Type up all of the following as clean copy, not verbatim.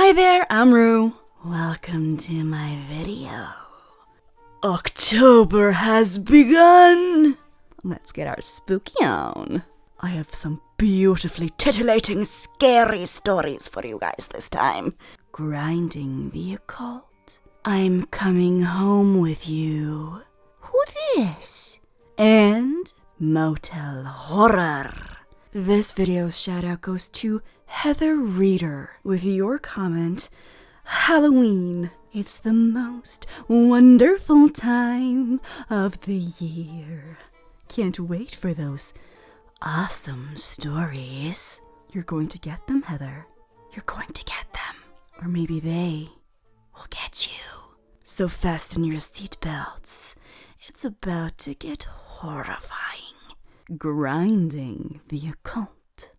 Hi there, I'm Roux. Welcome to my video. October has begun. Let's get our spooky on. I have some beautifully titillating, scary stories for you guys this time. Grinding the occult. I'm coming home with you. Who this? And Motel horror. This video's shout out goes to Heather Reader with your comment, Halloween. It's the most wonderful time of the year. Can't wait for those awesome stories. You're going to get them, Heather. You're going to get them. Or maybe they will get you. So fasten your seatbelts. It's about to get horrifying. Grinding the occult.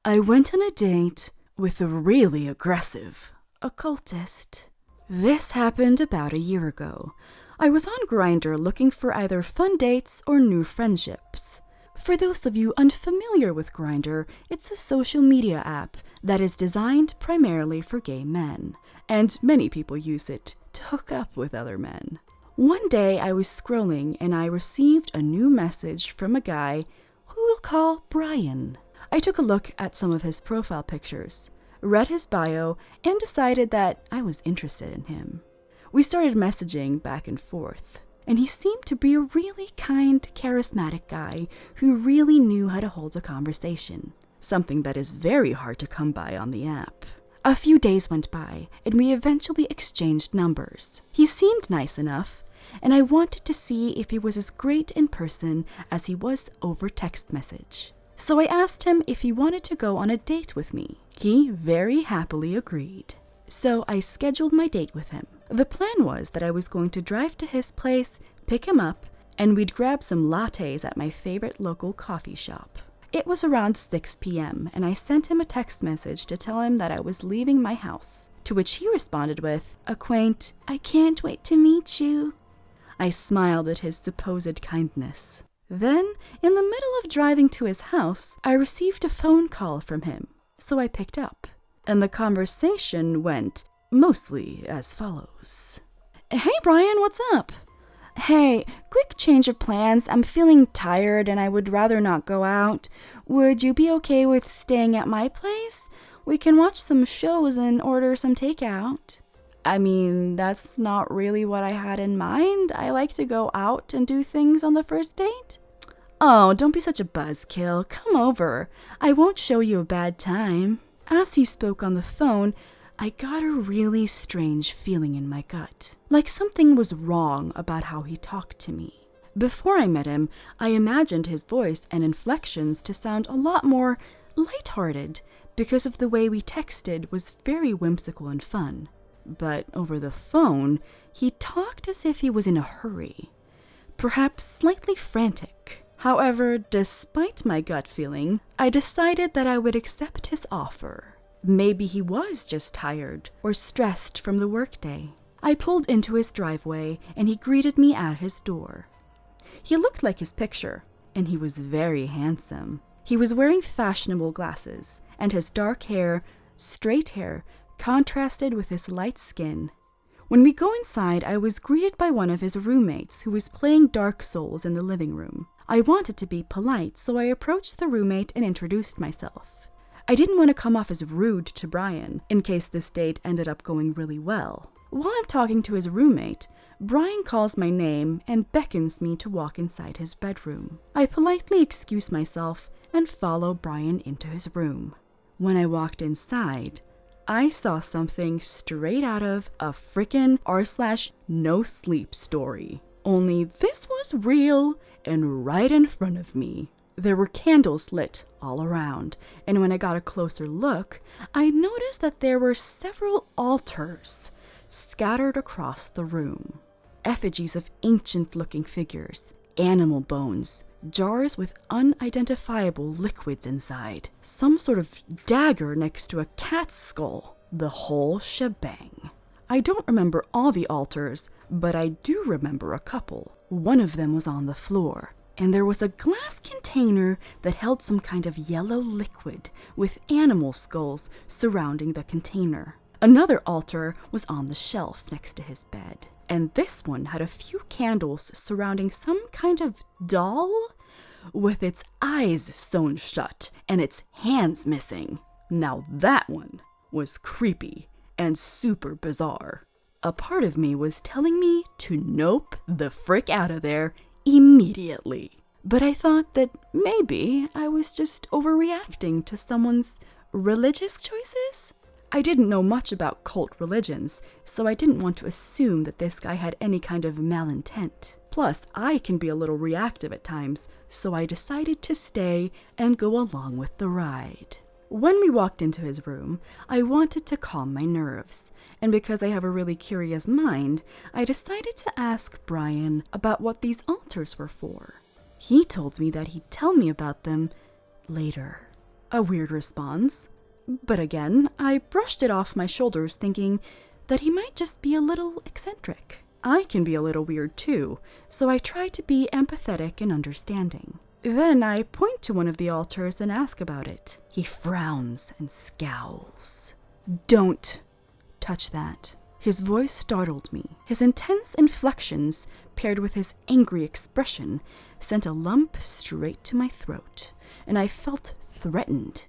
I went on a date with a really aggressive occultist. This happened about a year ago. I was on GRINDR looking for either fun dates or new friendships. For those of you unfamiliar with GRINDR, it's a social media app that is designed primarily for gay men, and many people use it to hook up with other men. One day I was scrolling and I received a new message from a guy who we'll call Brian. I took a look at some of his profile pictures, read his bio, and decided that I was interested in him. We started messaging back and forth, and he seemed to be a really kind, charismatic guy who really knew how to hold a conversation, something that is very hard to come by on the app. A few days went by, and we eventually exchanged numbers. He seemed nice enough, and I wanted to see if he was as great in person as he was over text message. So I asked him if he wanted to go on a date with me. He very happily agreed. So I scheduled my date with him. The plan was that I was going to drive to his place, pick him up, and we'd grab some lattes at my favorite local coffee shop. It was around 6 p.m. and I sent him a text message to tell him that I was leaving my house, to which he responded with a quaint, "I can't wait to meet you." I smiled at his supposed kindness. Then, in the middle of driving to his house, I received a phone call from him, so I picked up. And the conversation went mostly as follows. "Hey Brian, what's up? Hey, quick change of plans. I'm feeling tired and I would rather not go out. Would you be okay with staying at my place? We can watch some shows and order some takeout." I mean, that's not really what I had in mind. I like to go out and do things on the first date. "Oh, don't be such a buzzkill. Come over. I won't show you a bad time." As he spoke on the phone, I got a really strange feeling in my gut, like something was wrong about how he talked to me. Before I met him, I imagined his voice and inflections to sound a lot more lighthearted because of the way we texted was very whimsical and fun. But over the phone, he talked as if he was in a hurry, perhaps slightly frantic. However, despite my gut feeling, I decided that I would accept his offer. Maybe he was just tired or stressed from the workday. I pulled into his driveway and he greeted me at his door. He looked like his picture, and he was very handsome. He was wearing fashionable glasses, and his dark hair, straight hair, contrasted with his light skin. When we go inside, I was greeted by one of his roommates who was playing Dark Souls in the living room. I wanted to be polite, so I approached the roommate and introduced myself. I didn't want to come off as rude to Brian, in case this date ended up going really well. While I'm talking to his roommate, Brian calls my name and beckons me to walk inside his bedroom. I politely excuse myself and follow Brian into his room. When I walked inside, I saw something straight out of a frickin' r/no sleep story. Only this was real and right in front of me. There were candles lit all around, and when I got a closer look, I noticed that there were several altars scattered across the room. Effigies of ancient-looking figures, animal bones, jars with unidentifiable liquids inside, some sort of dagger next to a cat's skull, the whole shebang. I don't remember all the altars, but I do remember a couple. One of them was on the floor, and there was a glass container that held some kind of yellow liquid with animal skulls surrounding the container. Another altar was on the shelf next to his bed, and this one had a few candles surrounding some kind of doll with its eyes sewn shut and its hands missing. Now that one was creepy and super bizarre. A part of me was telling me to nope the frick out of there immediately. But I thought that maybe I was just overreacting to someone's religious choices. I didn't know much about cult religions, so I didn't want to assume that this guy had any kind of malintent. Plus, I can be a little reactive at times, so I decided to stay and go along with the ride. When we walked into his room, I wanted to calm my nerves, and because I have a really curious mind, I decided to ask Brian about what these altars were for. He told me that he'd tell me about them later. A weird response, but again, I brushed it off my shoulders thinking that he might just be a little eccentric. I can be a little weird too, so I try to be empathetic and understanding. Then I point to one of the altars and ask about it. He frowns and scowls. "Don't touch that." His voice startled me. His intense inflections, paired with his angry expression, sent a lump straight to my throat, and I felt threatened.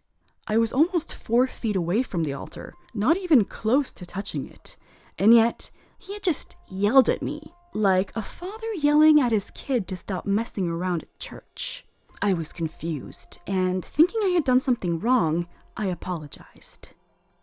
I was almost 4 feet away from the altar, not even close to touching it, and yet he had just yelled at me, like a father yelling at his kid to stop messing around at church. I was confused, and thinking I had done something wrong, I apologized.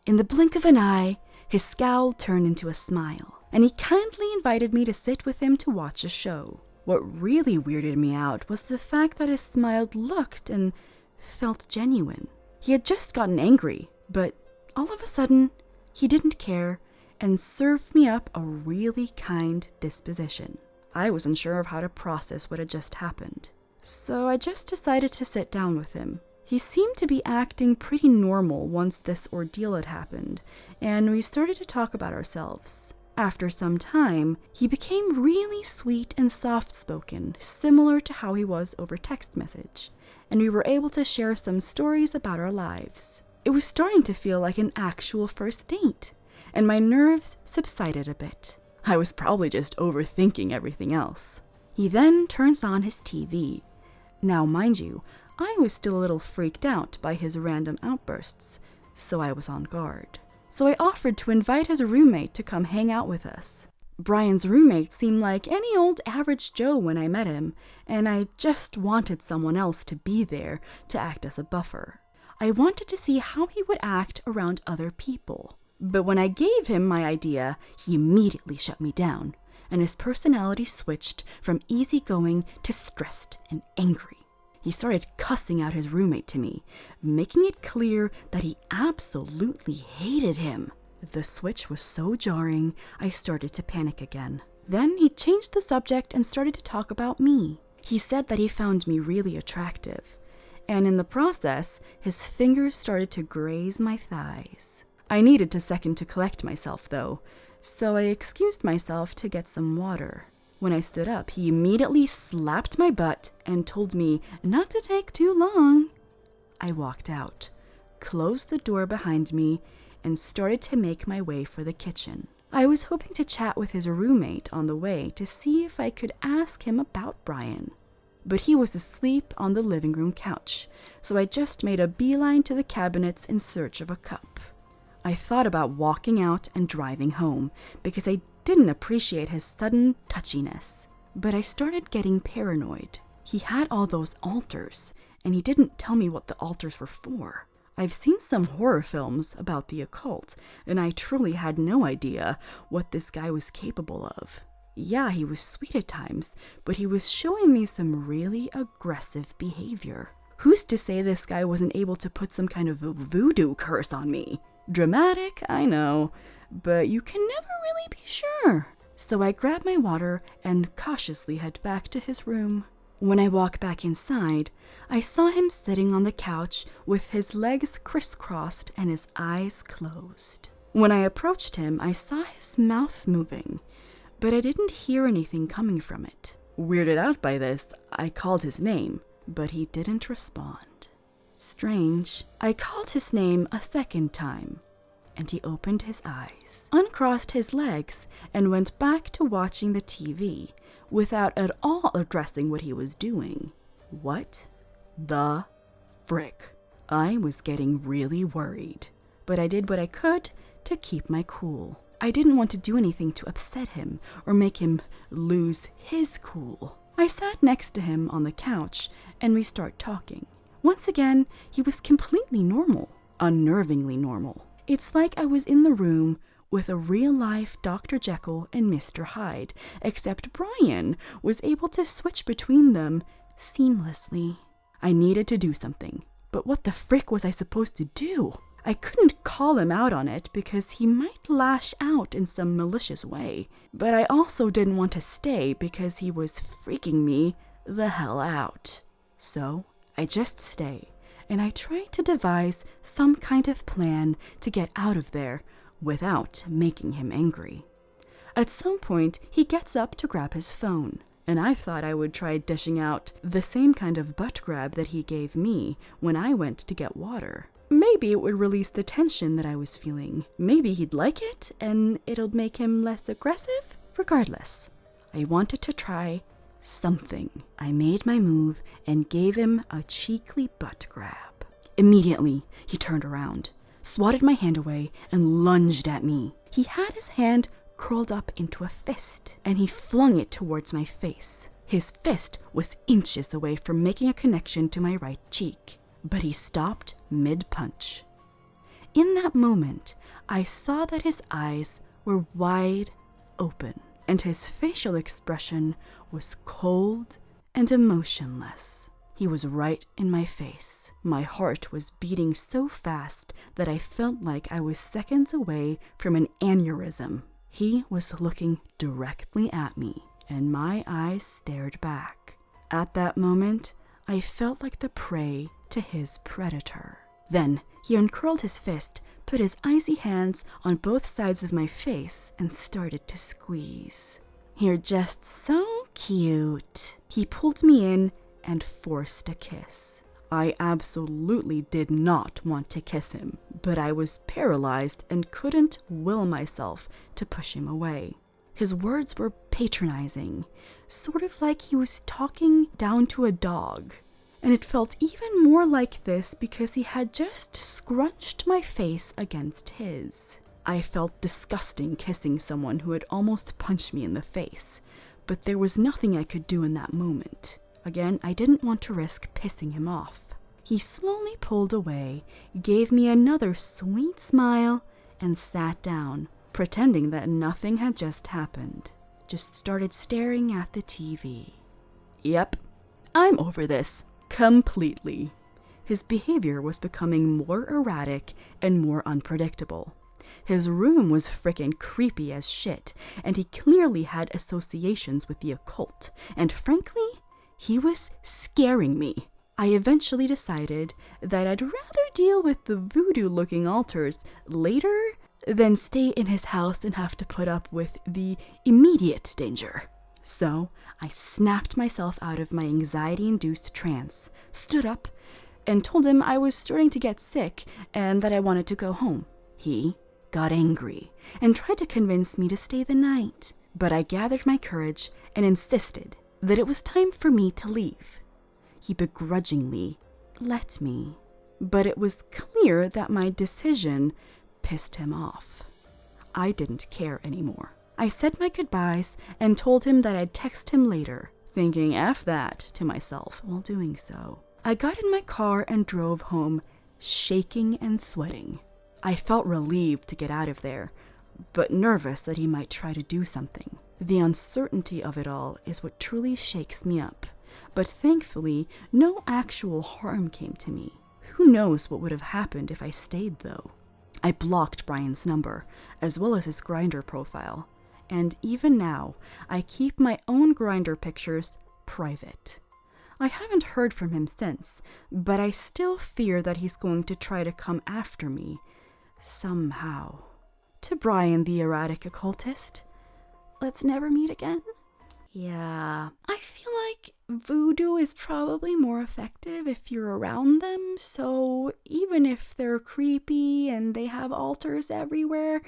In the blink of an eye, his scowl turned into a smile, and he kindly invited me to sit with him to watch a show. What really weirded me out was the fact that his smile looked and felt genuine. He had just gotten angry, but all of a sudden, he didn't care and served me up a really kind disposition. I wasn't sure of how to process what had just happened, so I just decided to sit down with him. He seemed to be acting pretty normal once this ordeal had happened, and we started to talk about ourselves. After some time, he became really sweet and soft-spoken, similar to how he was over text message, and we were able to share some stories about our lives. It was starting to feel like an actual first date, and my nerves subsided a bit. I was probably just overthinking everything else. He then turns on his TV. Now, mind you, I was still a little freaked out by his random outbursts, so I was on guard. So I offered to invite his roommate to come hang out with us. Brian's roommate seemed like any old average Joe when I met him, and I just wanted someone else to be there to act as a buffer. I wanted to see how he would act around other people. But when I gave him my idea, he immediately shut me down, and his personality switched from easygoing to stressed and angry. He started cussing out his roommate to me, making it clear that he absolutely hated him. The switch was so jarring, I started to panic again. Then he changed the subject and started to talk about me. He said that he found me really attractive, and in the process, his fingers started to graze my thighs. I needed a second to collect myself, though, so I excused myself to get some water. When I stood up, he immediately slapped my butt and told me not to take too long. I walked out, closed the door behind me, and started to make my way for the kitchen. I was hoping to chat with his roommate on the way to see if I could ask him about Brian. But he was asleep on the living room couch, so I just made a beeline to the cabinets in search of a cup. I thought about walking out and driving home because I didn't appreciate his sudden touchiness. But I started getting paranoid. He had all those altars, and he didn't tell me what the altars were for. I've seen some horror films about the occult, and I truly had no idea what this guy was capable of. Yeah, he was sweet at times, but he was showing me some really aggressive behavior. Who's to say this guy wasn't able to put some kind of voodoo curse on me? Dramatic, I know, but you can never really be sure. So I grab my water and cautiously head back to his room. When I walk back inside, I saw him sitting on the couch with his legs crisscrossed and his eyes closed. When I approached him, I saw his mouth moving, but I didn't hear anything coming from it. Weirded out by this, I called his name, but he didn't respond. Strange. I called his name a second time, and he opened his eyes, uncrossed his legs, and went back to watching the TV without at all addressing what he was doing. What the frick? I was getting really worried, but I did what I could to keep my cool. I didn't want to do anything to upset him or make him lose his cool. I sat next to him on the couch and we start talking. Once again, he was completely normal, unnervingly normal. It's like I was in the room with a real-life Dr. Jekyll and Mr. Hyde, except Brian was able to switch between them seamlessly. I needed to do something, but what the frick was I supposed to do? I couldn't call him out on it because he might lash out in some malicious way, but I also didn't want to stay because he was freaking me the hell out. So I just stay, and I try to devise some kind of plan to get out of there without making him angry. At some point, he gets up to grab his phone, and I thought I would try dishing out the same kind of butt grab that he gave me when I went to get water. Maybe it would release the tension that I was feeling. Maybe he'd like it, and it'll make him less aggressive. Regardless, I wanted to try something. I made my move and gave him a cheeky butt grab. Immediately, he turned around, swatted my hand away, and lunged at me. He had his hand curled up into a fist, and he flung it towards my face. His fist was inches away from making a connection to my right cheek, but he stopped mid-punch. In that moment, I saw that his eyes were wide open, and his facial expression was cold and emotionless. He was right in my face. My heart was beating so fast that I felt like I was seconds away from an aneurysm. He was looking directly at me, and my eyes stared back. At that moment, I felt like the prey to his predator. Then he uncurled his fist, put his icy hands on both sides of my face, and started to squeeze. "You're just so cute." He pulled me in and forced a kiss. I absolutely did not want to kiss him, but I was paralyzed and couldn't will myself to push him away. His words were patronizing, sort of like he was talking down to a dog. And it felt even more like this because he had just scrunched my face against his. I felt disgusting kissing someone who had almost punched me in the face, but there was nothing I could do in that moment. Again, I didn't want to risk pissing him off. He slowly pulled away, gave me another sweet smile, and sat down, pretending that nothing had just happened. Just started staring at the TV. Yep, I'm over this. Completely. His behavior was becoming more erratic and more unpredictable. His room was frickin' creepy as shit, and he clearly had associations with the occult, and frankly, he was scaring me. I eventually decided that I'd rather deal with the voodoo-looking altars later than stay in his house and have to put up with the immediate danger. So I snapped myself out of my anxiety-induced trance, stood up, and told him I was starting to get sick and that I wanted to go home. He got angry and tried to convince me to stay the night, but I gathered my courage and insisted that it was time for me to leave. He begrudgingly let me, but it was clear that my decision pissed him off. I didn't care anymore. I said my goodbyes and told him that I'd text him later, thinking F that to myself while doing so. I got in my car and drove home, shaking and sweating. I felt relieved to get out of there, but nervous that he might try to do something. The uncertainty of it all is what truly shakes me up, but thankfully, no actual harm came to me. Who knows what would have happened if I stayed, though? I blocked Brian's number, as well as his GRINDR profile. And even now, I keep my own GRINDR pictures private. I haven't heard from him since, but I still fear that he's going to try to come after me, somehow. To Brian the erratic occultist, let's never meet again. Yeah, I feel like like voodoo is probably more effective if you're around them, so even if they're creepy and they have altars everywhere,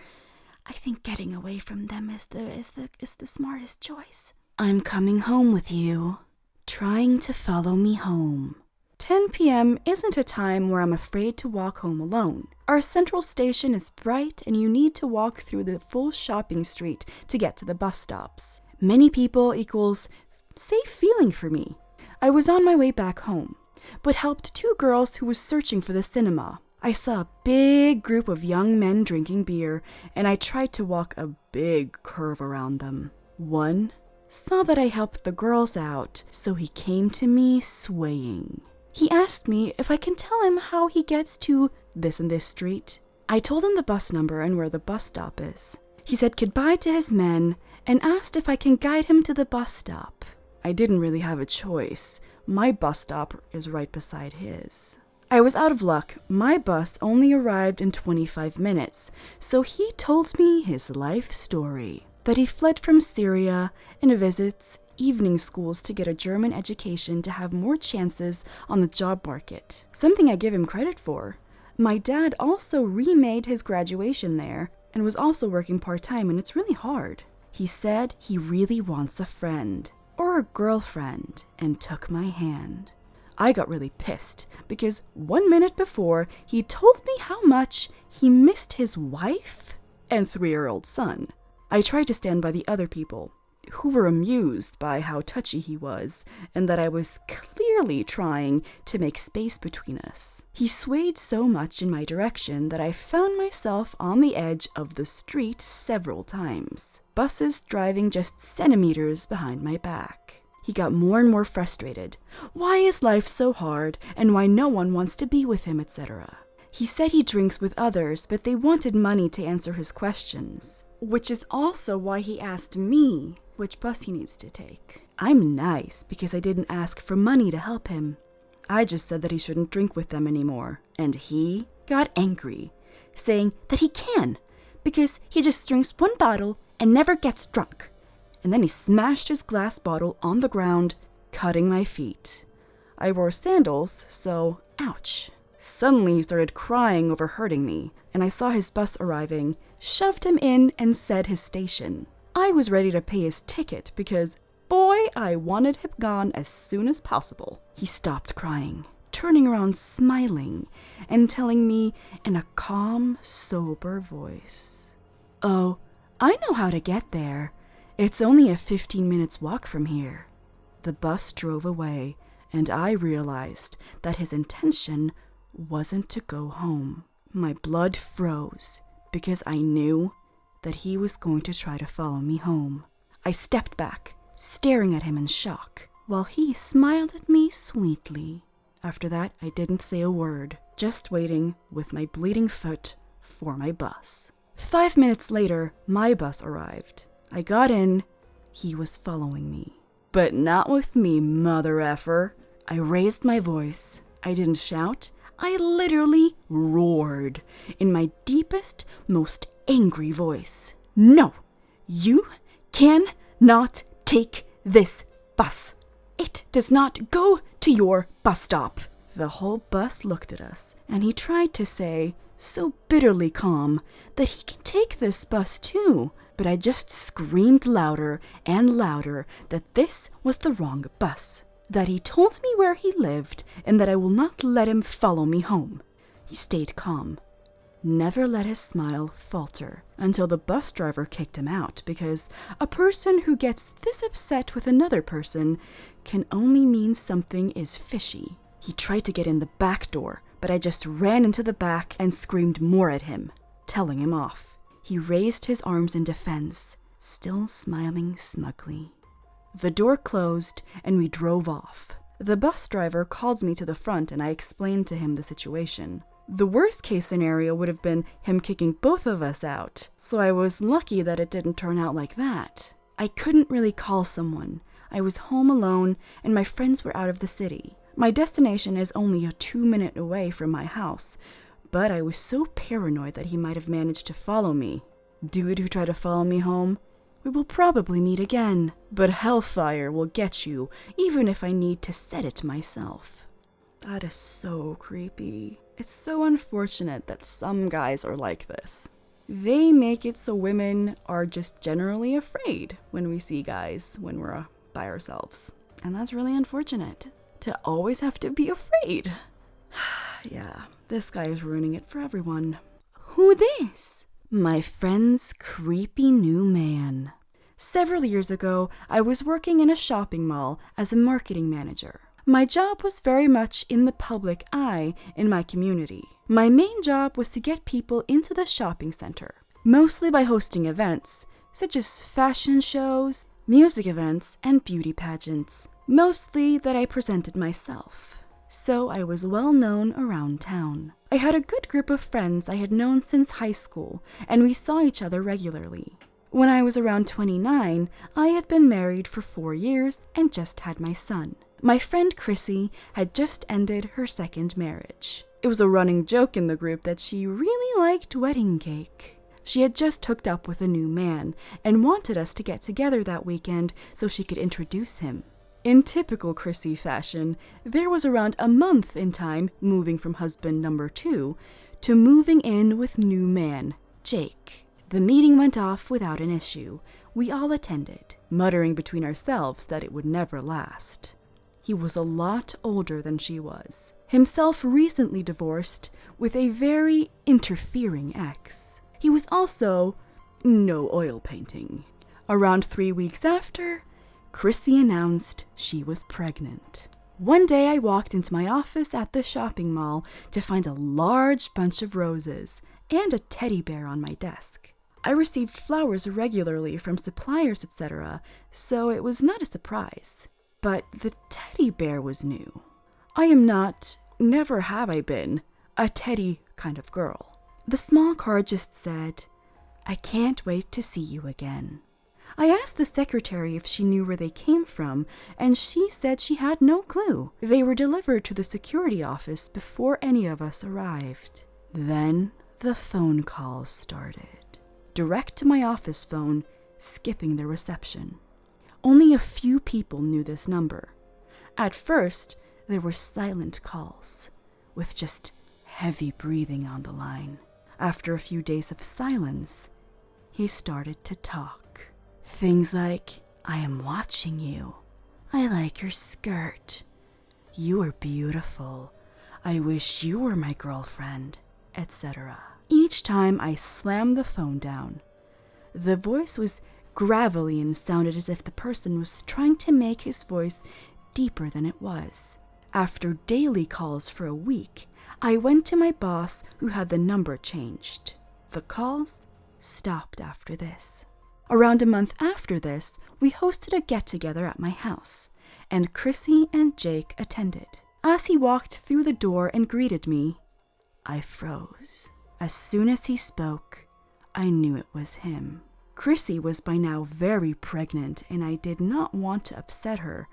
I think getting away from them is the smartest choice. I'm coming home with you, trying to follow me home. 10 p.m. isn't a time where I'm afraid to walk home alone. Our central station is bright and you need to walk through the full shopping street to get to the bus stops. Many people equals safe feeling for me. I was on my way back home, but helped two girls who were searching for the cinema. I saw a big group of young men drinking beer, and I tried to walk a big curve around them. One saw that I helped the girls out, so he came to me swaying. He asked me if I can tell him how he gets to this and this street. I told him the bus number and where the bus stop is. He said goodbye to his men and asked if I can guide him to the bus stop. I didn't really have a choice. My bus stop is right beside his. I was out of luck. My bus only arrived in 25 minutes, so he told me his life story. That he fled from Syria and visits evening schools to get a German education to have more chances on the job market. Something I give him credit for. My dad also remade his graduation there and was also working part-time, and it's really hard. He said he really wants a friend or a girlfriend and took my hand. I got really pissed because 1 minute before he told me how much he missed his wife and 3-year-old son. I tried to stand by the other people, who were amused by how touchy he was and that I was clearly trying to make space between us. He swayed so much in my direction that I found myself on the edge of the street several times, buses driving just centimeters behind my back. He got more and more frustrated. Why is life so hard and why no one wants to be with him, etc. He said he drinks with others, but they wanted money to answer his questions, which is also why he asked me which bus he needs to take. I'm nice because I didn't ask for money to help him. I just said that he shouldn't drink with them anymore, and he got angry, saying that he can because he just drinks 1 bottle and never gets drunk. And then he smashed his glass bottle on the ground, cutting my feet. I wore sandals, so ouch. Suddenly he started crying over hurting me, and I saw his bus arriving, shoved him in, and said his station. I was ready to pay his ticket because, boy, I wanted him gone as soon as possible. He stopped crying, turning around smiling, and telling me in a calm, sober voice, "Oh, I know how to get there. It's only a 15 minutes walk from here." The bus drove away, and I realized that his intention wasn't to go home. My blood froze because I knew that he was going to try to follow me home. I stepped back, staring at him in shock, while he smiled at me sweetly. After that, I didn't say a word, just waiting with my bleeding foot for my bus. 5 minutes later, my bus arrived. I got in. He was following me. But not with me, mother effer. I raised my voice. I didn't shout. I literally roared in my deepest, most angry voice. "No, you cannot take this bus. It does not go to your bus stop." The whole bus looked at us, and he tried to say, so bitterly calm, that he can take this bus too. But I just screamed louder and louder that this was the wrong bus, that he told me where he lived, and that I will not let him follow me home. He stayed calm, never let his smile falter, until the bus driver kicked him out, because a person who gets this upset with another person can only mean something is fishy. He tried to get in the back door, but I just ran into the back and screamed more at him, telling him off. He raised his arms in defense, still smiling smugly. The door closed, and we drove off. The bus driver called me to the front, and I explained to him the situation. The worst case scenario would have been him kicking both of us out, so I was lucky that it didn't turn out like that. I couldn't really call someone. I was home alone, and my friends were out of the city. My destination is only a 2-minute away from my house, but I was so paranoid that he might have managed to follow me. Dude who tried to follow me home, We will probably meet again, but hellfire will get you, even if I need to set it myself. That is so creepy. It's so unfortunate that some guys are like this. They make it so women are just generally afraid when we see guys when we're by ourselves. And that's really unfortunate, to always have to be afraid. Yeah, this guy is ruining it for everyone. Who this? My friend's creepy new man. Several years ago, I was working in a shopping mall as a marketing manager. My job was very much in the public eye in my community. My main job was to get people into the shopping center, mostly by hosting events, such as fashion shows, music events, and beauty pageants, mostly that I presented myself. So I was well known around town. I had a good group of friends I had known since high school, and we saw each other regularly. When I was around 29, I had been married for 4 years and just had my son. My friend Chrissy had just ended her second marriage. It was a running joke in the group that she really liked wedding cake. She had just hooked up with a new man and wanted us to get together that weekend so she could introduce him. In typical Chrissy fashion, there was around a month in time moving from husband number 2 to moving in with new man, Jake. The meeting went off without an issue. We all attended, muttering between ourselves that it would never last. He was a lot older than she was, himself recently divorced with a very interfering ex. He was also no oil painting. Around 3 weeks after, Chrissy announced she was pregnant. One day I walked into my office at the shopping mall to find a large bunch of roses and a teddy bear on my desk. I received flowers regularly from suppliers, etc., so it was not a surprise. But the teddy bear was new. I am not, never have I been, a teddy kind of girl. The small card just said, "I can't wait to see you again." I asked the secretary if she knew where they came from, and she said she had no clue. They were delivered to the security office before any of us arrived. Then the phone calls started, direct to my office phone, skipping the reception. Only a few people knew this number. At first, there were silent calls, with just heavy breathing on the line. After a few days of silence, he started to talk. Things like, "I am watching you. I like your skirt. You are beautiful. I wish you were my girlfriend," etc. Each time I slammed the phone down. The voice was gravelly and sounded as if the person was trying to make his voice deeper than it was. After daily calls for a week, I went to my boss who had the number changed. The calls stopped after this. Around a month after this, we hosted a get-together at my house, and Chrissy and Jake attended. As he walked through the door and greeted me, I froze. As soon as he spoke, I knew it was him. Chrissy was by now very pregnant, and I did not want to upset her,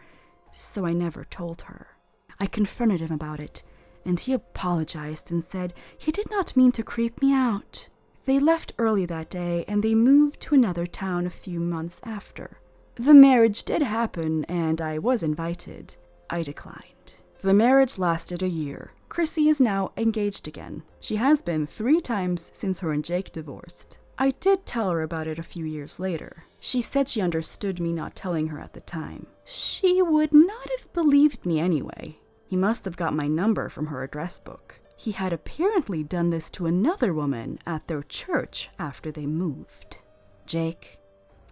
so I never told her. I confronted him about it, and he apologized and said he did not mean to creep me out. They left early that day, and they moved to another town a few months after. The marriage did happen, and I was invited. I declined. The marriage lasted a year. Chrissy is now engaged again. She has been 3 times since her and Jake divorced. I did tell her about it a few years later. She said she understood me not telling her at the time. She would not have believed me anyway. He must have got my number from her address book. He had apparently done this to another woman at their church after they moved. Jake,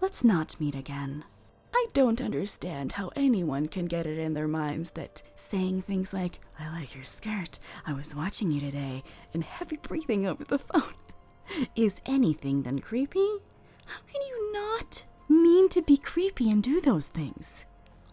let's not meet again. I don't understand how anyone can get it in their minds that saying things like, "I like your skirt, I was watching you today," and heavy breathing over the phone is anything than creepy. How can you not mean to be creepy and do those things?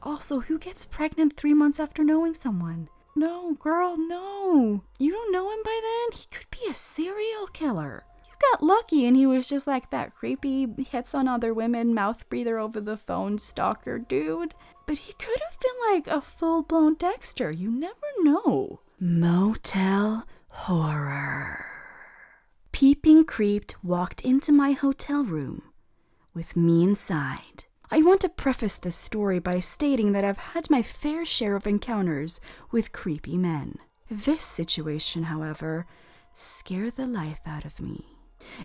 Also, who gets pregnant 3 months after knowing someone? No, girl, no. You don't know him by then? He could be a serial killer. You got lucky and he was just like that creepy hits on other women, mouth breather over the phone stalker dude. But he could have been like a full-blown Dexter. You never know. Motel horror. Peeping Creeped walked into my hotel room with me inside. I want to preface this story by stating that I've had my fair share of encounters with creepy men. This situation, however, scared the life out of me.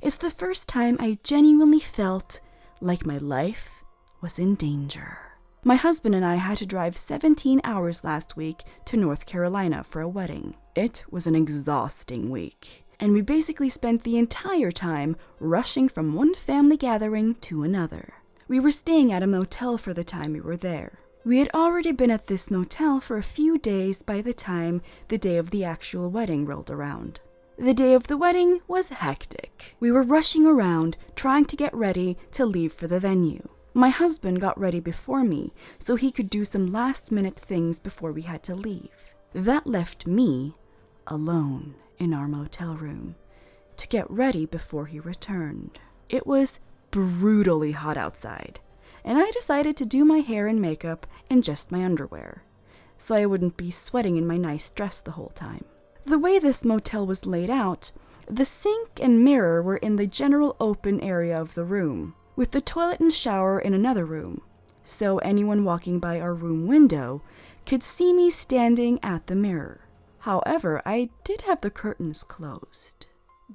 It's the first time I genuinely felt like my life was in danger. My husband and I had to drive 17 hours last week to North Carolina for a wedding. It was an exhausting week, and we basically spent the entire time rushing from one family gathering to another. We were staying at a motel for the time we were there. We had already been at this motel for a few days by the time the day of the actual wedding rolled around. The day of the wedding was hectic. We were rushing around, trying to get ready to leave for the venue. My husband got ready before me, so he could do some last-minute things before we had to leave. That left me alone in our motel room to get ready before he returned. It was brutally hot outside, and I decided to do my hair and makeup in just my underwear, so I wouldn't be sweating in my nice dress the whole time. The way this motel was laid out, the sink and mirror were in the general open area of the room, with the toilet and shower in another room, so anyone walking by our room window could see me standing at the mirror. However, I did have the curtains closed,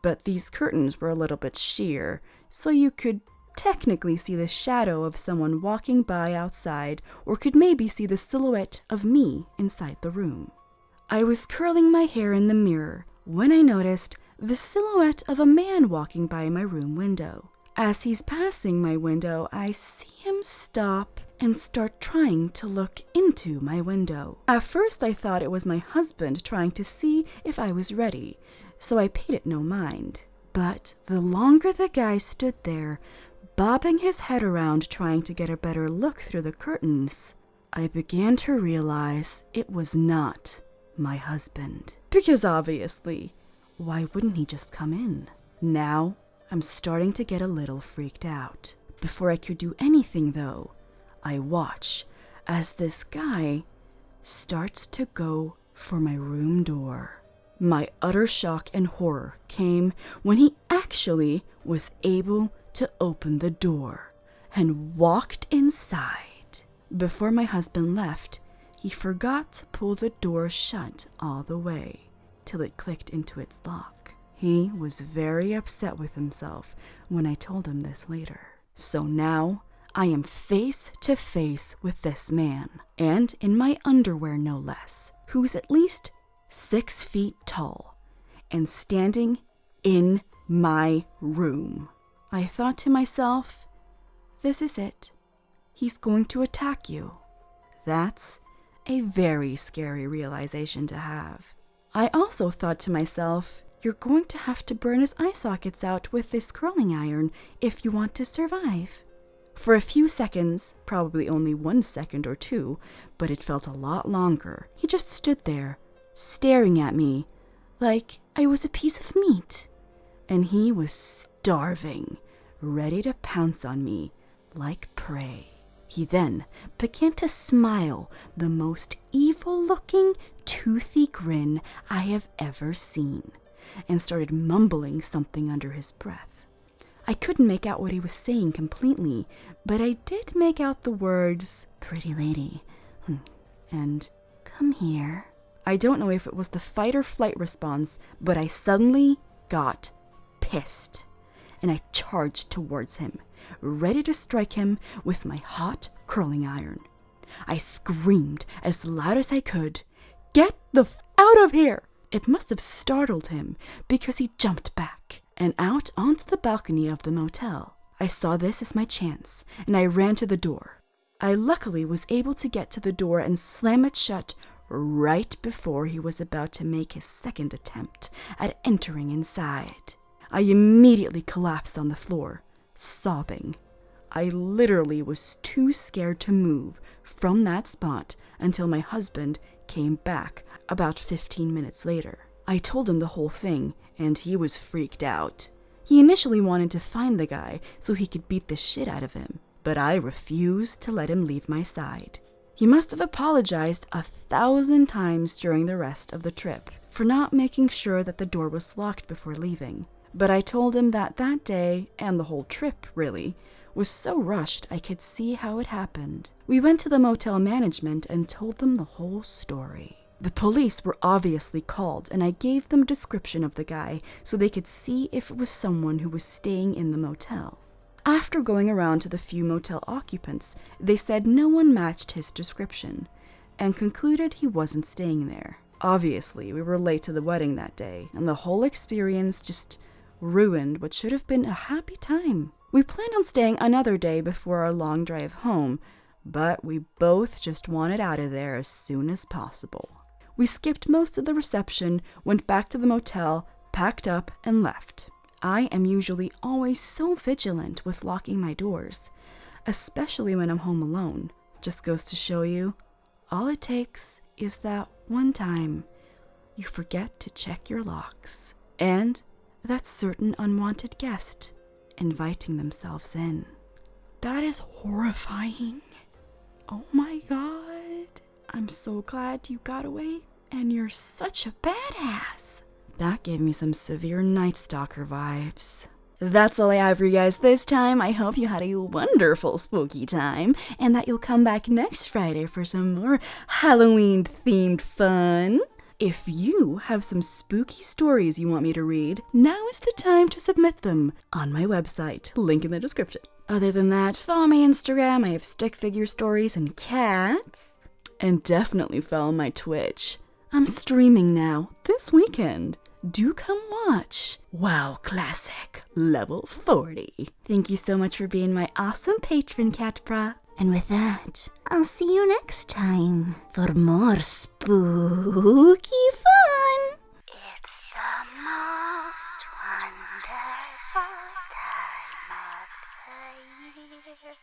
but these curtains were a little bit sheer, so you could technically see the shadow of someone walking by outside, or could maybe see the silhouette of me inside the room. I was curling my hair in the mirror when I noticed the silhouette of a man walking by my room window. As he's passing my window, I see him stop and start trying to look into my window. At first, I thought it was my husband trying to see if I was ready, so I paid it no mind. But the longer the guy stood there, bobbing his head around trying to get a better look through the curtains, I began to realize it was not my husband. Because obviously, why wouldn't he just come in? Now, I'm starting to get a little freaked out. Before I could do anything, though, I watch as this guy starts to go for my room door. My utter shock and horror came when he actually was able to open the door and walked inside. Before my husband left, he forgot to pull the door shut all the way till it clicked into its lock. He was very upset with himself when I told him this later. So now I am face to face with this man, and in my underwear no less, who's at least 6 feet tall and standing in my room. I thought to myself, this is it. He's going to attack you. That's a very scary realization to have. I also thought to myself, you're going to have to burn his eye sockets out with this curling iron if you want to survive. For a few seconds, probably only 1 second or 2, but it felt a lot longer, he just stood there, staring at me like I was a piece of meat. And he was starving, ready to pounce on me like prey. He then began to smile the most evil-looking, toothy grin I have ever seen, and started mumbling something under his breath. I couldn't make out what he was saying completely, but I did make out the words, "pretty lady," and "come here." I don't know if it was the fight or flight response, but I suddenly got pissed, and I charged towards him, ready to strike him with my hot curling iron. I screamed as loud as I could, "Get the out of here!" It must have startled him because he jumped back and out onto the balcony of the motel. I saw this as my chance, and I ran to the door. I luckily was able to get to the door and slam it shut right before he was about to make his second attempt at entering inside. I immediately collapsed on the floor, sobbing. I literally was too scared to move from that spot until my husband came back about 15 minutes later. I told him the whole thing, and he was freaked out. He initially wanted to find the guy so he could beat the shit out of him, but I refused to let him leave my side. He must have apologized 1,000 times during the rest of the trip for not making sure that the door was locked before leaving. But I told him that that day, and the whole trip really, was so rushed I could see how it happened. We went to the motel management and told them the whole story. The police were obviously called, and I gave them a description of the guy so they could see if it was someone who was staying in the motel. After going around to the few motel occupants, they said no one matched his description, and concluded he wasn't staying there. Obviously, we were late to the wedding that day, and the whole experience just ruined what should have been a happy time. We planned on staying another day before our long drive home, but we both just wanted out of there as soon as possible. We skipped most of the reception, went back to the motel, packed up, and left. I am usually always so vigilant with locking my doors, especially when I'm home alone. Just goes to show you, all it takes is that one time you forget to check your locks, and that certain unwanted guest inviting themselves in. That is horrifying. Oh my god. I'm so glad you got away, and you're such a badass. That gave me some severe Night Stalker vibes. That's all I have for you guys this time. I hope you had a wonderful spooky time, and that you'll come back next Friday for some more Halloween-themed fun. If you have some spooky stories you want me to read, now is the time to submit them on my website, link in the description. Other than that, follow my Instagram. I have stick figure stories and cats. And definitely follow my Twitch. I'm streaming now this weekend. Do come watch. WoW Classic Level 40. Thank you so much for being my awesome patron, Catbra. And with that, I'll see you next time for more spooky fun. It's the most wonderful time of the year.